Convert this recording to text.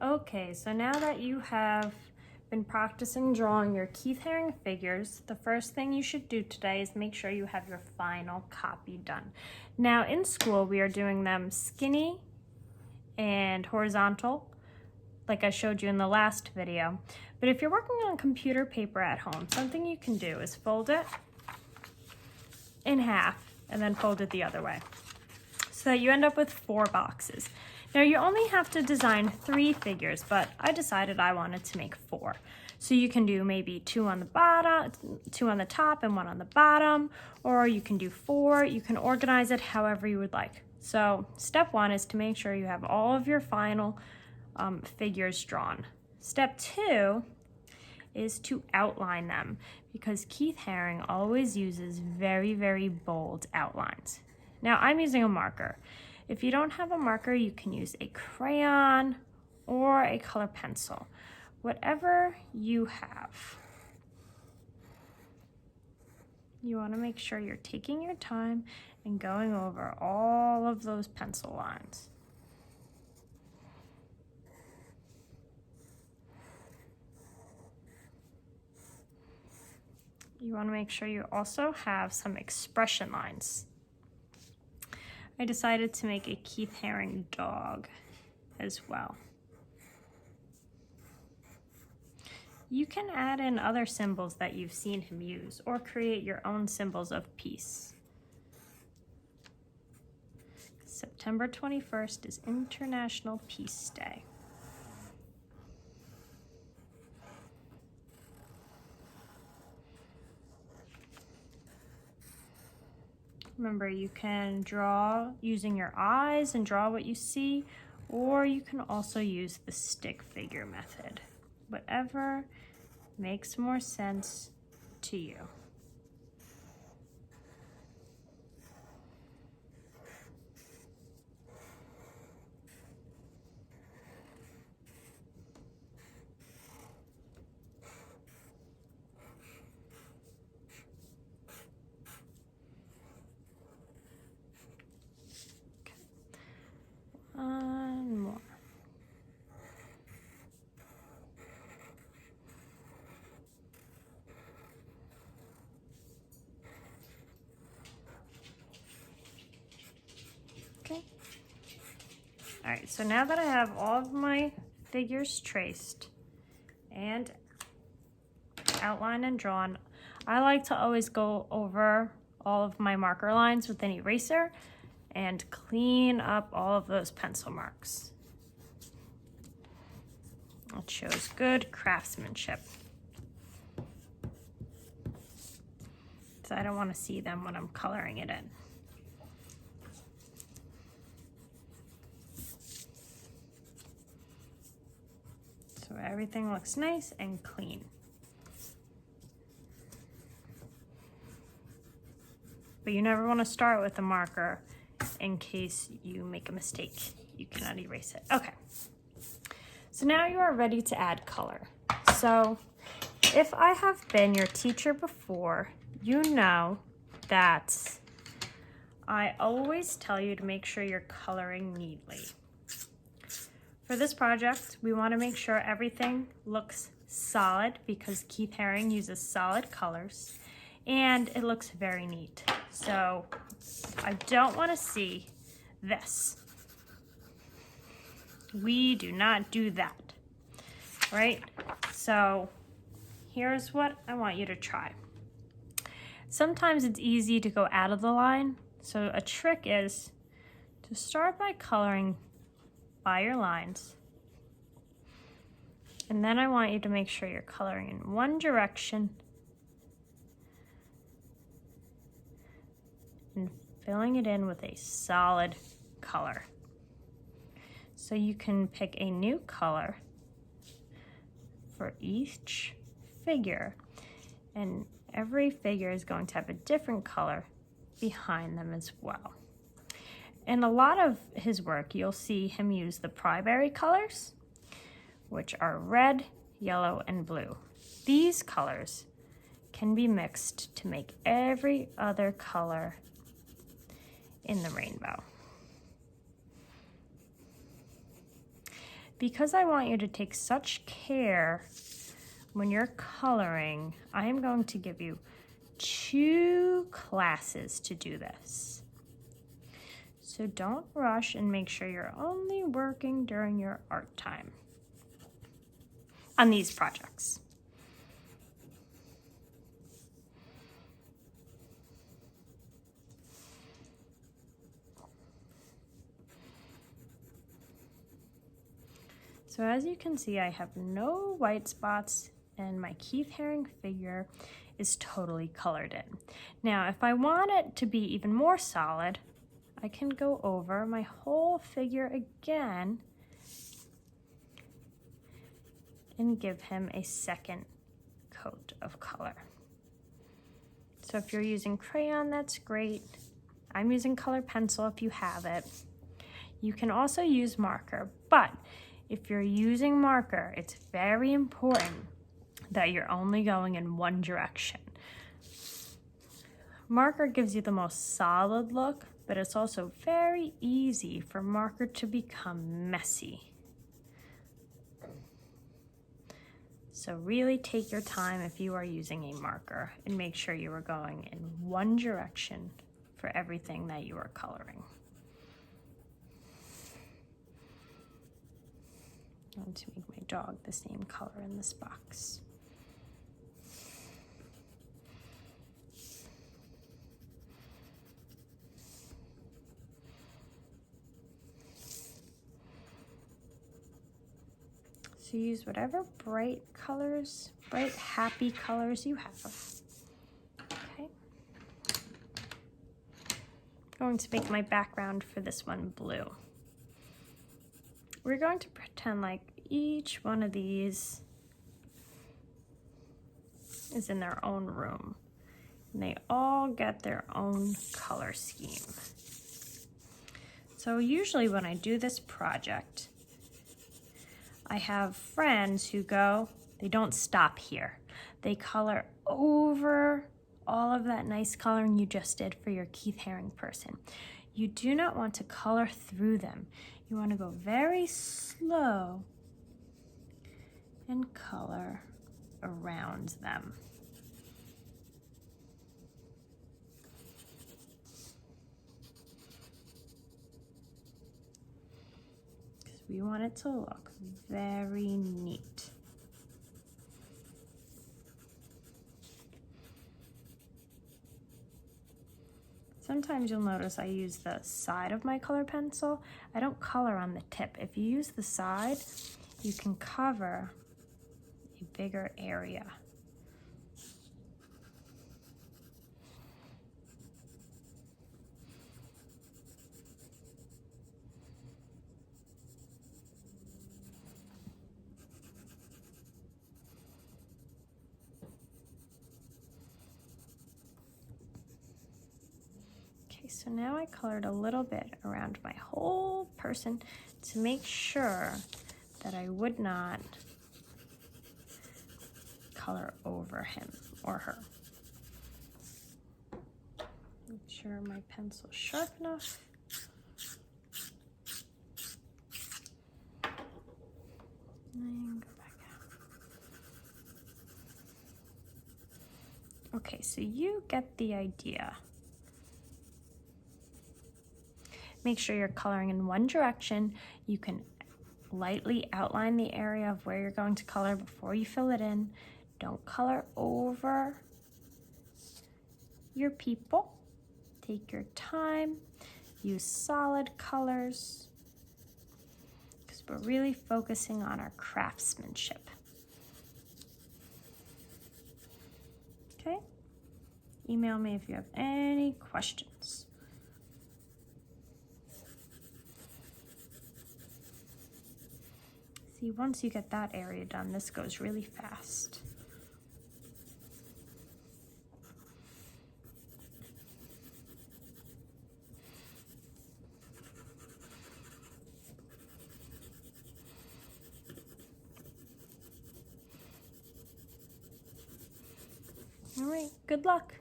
Okay, so now that you have been practicing drawing your Keith Haring figures, the first thing you should do today is make sure you have your final copy done. Now in school, we are doing them skinny and horizontal, like I showed you in the last video. But if you're working on computer paper at home, something you can do is fold it in half and then fold it the other way, so that you end up with 4 boxes. Now you only have to design 3 figures, but I decided I wanted to make 4. So you can do maybe 2 on the bottom, 2 on the top and 1 on the bottom, or you can do 4. You can organize it however you would like. So step 1 is to make sure you have all of your final figures drawn. Step 2 is to outline them, because Keith Haring always uses very, very bold outlines. Now I'm using a marker. If you don't have a marker, you can use a crayon or a color pencil, whatever you have. You want to make sure you're taking your time and going over all of those pencil lines. You want to make sure you also have some expression lines. I decided to make a Keith Haring dog as well. You can add in other symbols that you've seen him use, or create your own symbols of peace. September 21st is International Peace Day. Remember, you can draw using your eyes and draw what you see, or you can also use the stick figure method. Whatever makes more sense to you. One more. Okay. All right, so now that I have all of my figures traced and outlined and drawn, I like to always go over all of my marker lines with an eraser and clean up all of those pencil marks. It shows good craftsmanship. So I don't want to see them when I'm coloring it in. So everything looks nice and clean. But you never want to start with a marker in case you make a mistake. You cannot erase it. Okay. So now you are ready to add color. So if I have been your teacher before, you know that I always tell you to make sure you're coloring neatly. For this project, we want to make sure everything looks solid, because Keith Haring uses solid colors, and it looks very neat. So I don't want to see this. We do not do that, right? So here's what I want you to try. Sometimes it's easy to go out of the line, so a trick is to start by coloring by your lines, and then I want you to make sure you're coloring in one direction and filling it in with a solid color. So you can pick a new color for each figure, and every figure is going to have a different color behind them as well. In a lot of his work, you'll see him use the primary colors, which are red, yellow, and blue. These colors can be mixed to make every other color in the rainbow. Because I want you to take such care when you're coloring, I am going to give you 2 classes to do this. So don't rush and make sure you're only working during your art time on these projects. So as you can see, I have no white spots and my Keith Haring figure is totally colored in. Now, if I want it to be even more solid, I can go over my whole figure again and give him a second coat of color. So if you're using crayon, that's great. I'm using colored pencil if you have it. You can also use marker, but if you're using marker, it's very important that you're only going in one direction. Marker gives you the most solid look, but it's also very easy for marker to become messy. So really take your time if you are using a marker and make sure you are going in one direction for everything that you are coloring. I want to make my dog the same color in this box. So use whatever bright colors, bright happy colors you have. Okay. I'm going to make my background for this one blue. We're going to pretend like each one of these is in their own room, and they all get their own color scheme. So usually when I do this project, I have friends who go, they don't stop here. They color over all of that nice coloring you just did for your Keith Haring person. You do not want to color through them. You want to go very slow and color around them. Because we want it to look very neat. Sometimes you'll notice I use the side of my color pencil. I don't color on the tip. If you use the side, you can cover a bigger area. So now I colored a little bit around my whole person to make sure that I would not color over him or her. Make sure my pencil's sharp enough. And go back out. Okay, so you get the idea. Make sure you're coloring in one direction. You can lightly outline the area of where you're going to color before you fill it in. Don't color over your people. Take your time. Use solid colors because we're really focusing on our craftsmanship. Okay? Email me if you have any questions. See, once you get that area done, this goes really fast. All right, good luck.